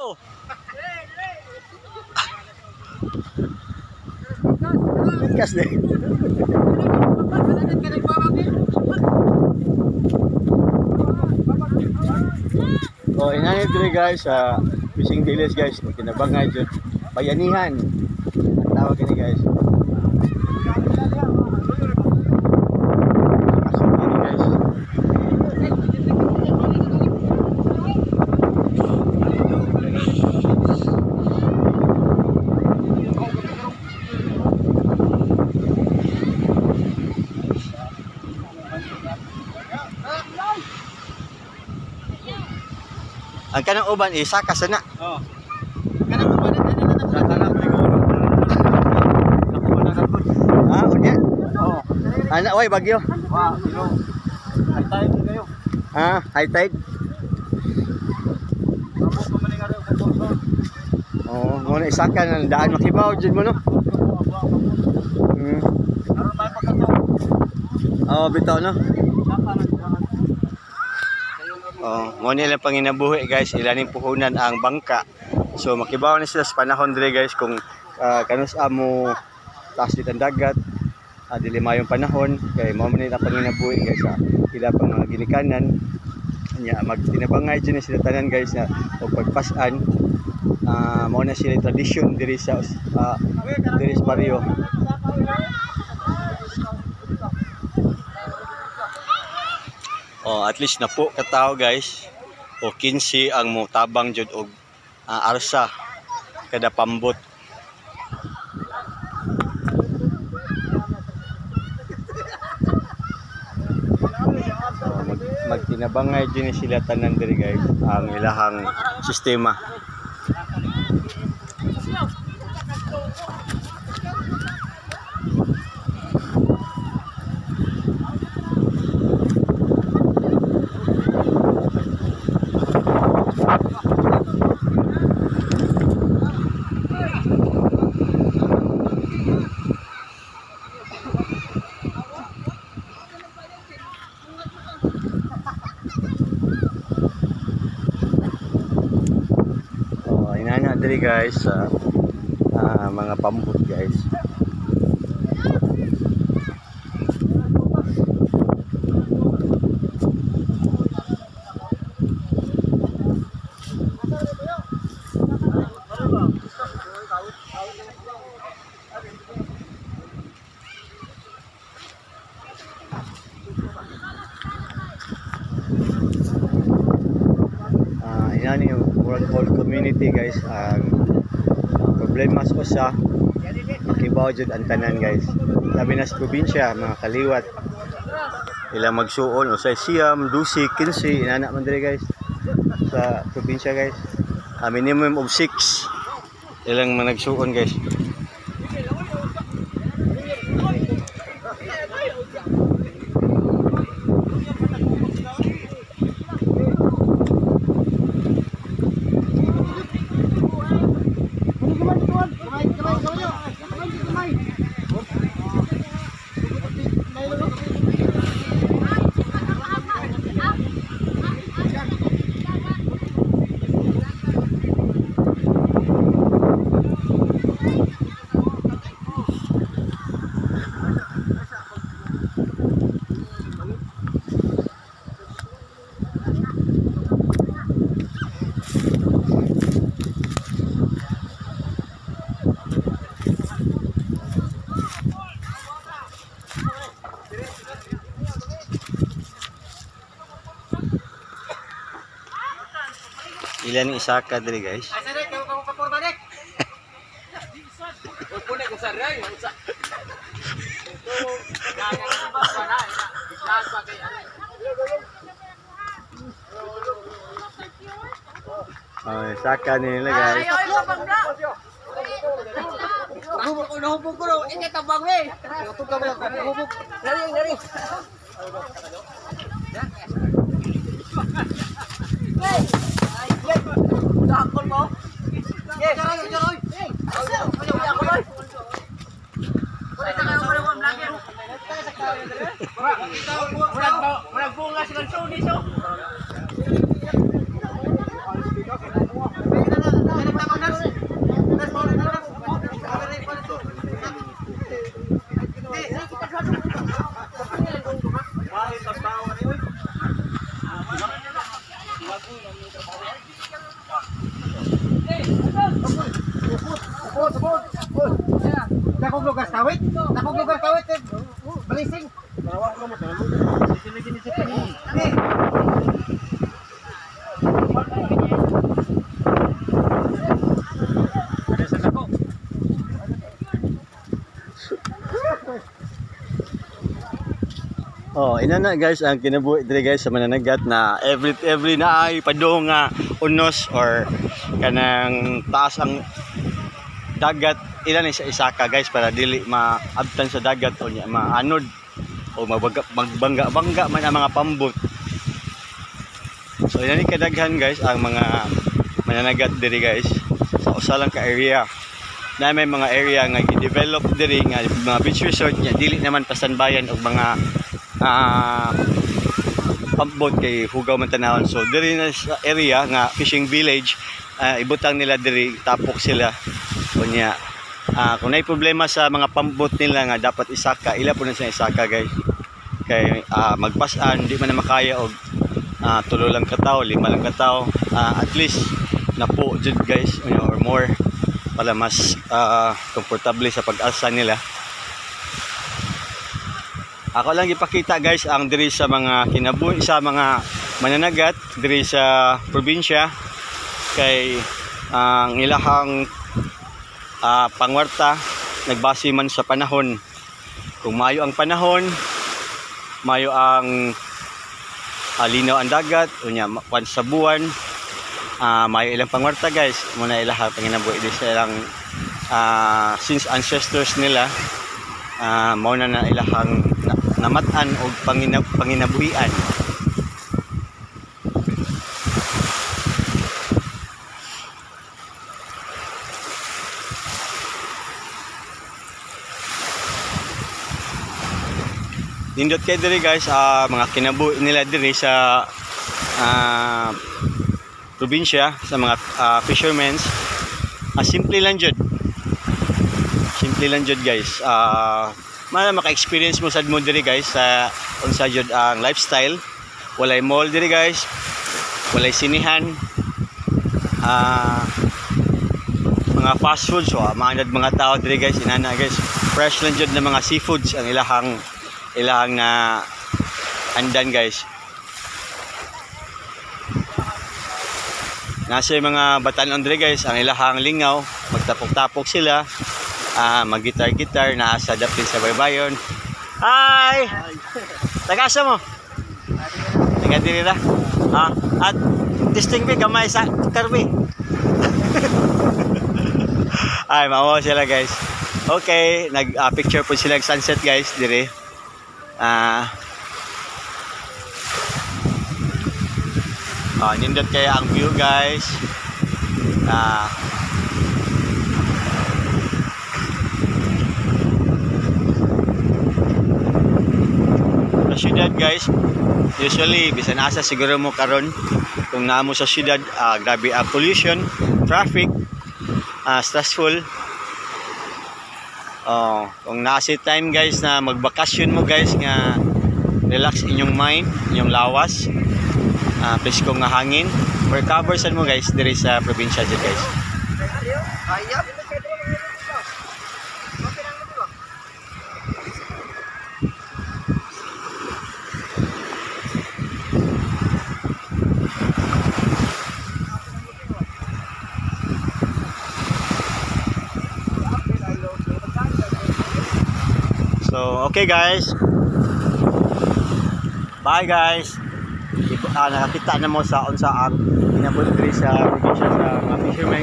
Oh. Kas deh. Oh, inanay diri guys sa fishing village guys. Kinabangay jud bayanihan. Ang tawag ini guys. Ang kanang uban isa ka sana. Oh. Kanang uban sa tanang liguro. Ako wala ka pud. Ah, unya. Oh. Ana oy bagyo. Wa, sino? Ay tayo kayo. Ah, high tide. Ako pa man nga sa torso. Oh, mo na isa ka nang daan makibaw jud mo no. Karon tayo pagkato. Oh, bitaw no. Saka na. Oh, mo nila panginabuhi guys, ilaning puhunan ang bangka. So makibaw na sila sa panahon dire guys kung kanus amo taas dito ang dagat, dili mayong panahon kay mo nila panginabuhi guys sa ila pang mga ginikanan. Nya magtinabangay din sila tanan guys na og pagpasan. Mao na sila tradisyon diri sa barrio. Oh, at least na po katao guys. O 15 ang mutabang jud og arsa kada pambot. Magtinabangay din sila tanan diri guys ang ilahang sistema. Inana diri guys sa mga pambot guys. Inani yung whole community guys ang problema sa usa makibaw jud ang tanan guys, labi na sa probinsya mga kaliwat ilang magsuon usay siyam 12 15 inana man diri guys sa probinsya guys, minimum of 6 ilang managsuon guys. Ilan isa ka diri guys. Ay sare kayo ka paporma nek. Pune ko sare ay usa. Oh, saka nila guys. Hubog ko nahubog ko ro, ini tabang we. Hubog ka ba? Hubog. Dari. Hey. Dakol mo. Yes. Jaroy. Hey. Ako boy. Wala ka mo mo vlogger. Wala bunga silang show ni so. Oh, ina na guys ang kinabuhi diri guys sa mananagat na every na ay padung nga unos or kanang taas ang dagat ilan isa isaka guys para dili maabtan sa dagat o nya maanod o magbangga man ang mga pambot. So yan ni kadaghan guys ang mga mananagat diri guys sa usa lang ka area. Na may mga area nga i-develop diri nga mga beach resort nya dili naman pasanbayan og mga pambot kay hugaw man tanawon. So diri na sa area nga fishing village ibutang nila diri tapok sila kunya. Kung may problema sa mga pambot nila nga dapat isaka ila po na siya isaka guys kay magpasan di man na makaya og 3 lang kataw 5 lang kataw at least na po jud guys or more para mas komportable sa pag-asa nila. Ako lang ipakita guys ang diri sa mga kinabuhi sa mga mananagat diri sa probinsya kay ang ilahang pangwarta nagbase man sa panahon. Kung mayo ang panahon, mayo ang linaw ang dagat unya once sa buwan mayo ilang pangwarta guys muna ilahang panginabuhi diri sa ilang since ancestors nila mao na ilahang namatan o panginabuhian. Nindot kay diri guys mga kinabuhi nila diri sa probinsya sa mga fishermen simple lang jud guys. Maka-experience mo sad mo diri guys sa unsa jud ang lifestyle. Walay mall diri guys, walay sinihan, mga fast foods so mga tao diri guys inana guys fresh lang jud na mga seafoods ang ilahang na andan guys. Nasa mga batanon diri guys ang ilahang lingaw magtapok-tapok sila. Mag-gitar na sa dapin sa baybayon. Hi! Tagasa mo? Taga diri ra. At testing bi gamay sa karbi. Ay, mao sila guys. Okay, nag-picture po sila sunset guys dire. Nindot kaya ang view guys. Syudad guys usually bisan asa siguro mo karon kung naamo sa syudad grabe pollution, traffic, stressful. Kung nasa time guys na magbakasyon mo guys nga relax inyong mind, inyong lawas, please kung nga hangin recover sad mo guys diri sa probinsya dito guys. So, okay guys. Bye guys. Nakakita na mo sa unsa ang kinabuhi diri sa probinsya sa mga fishermen.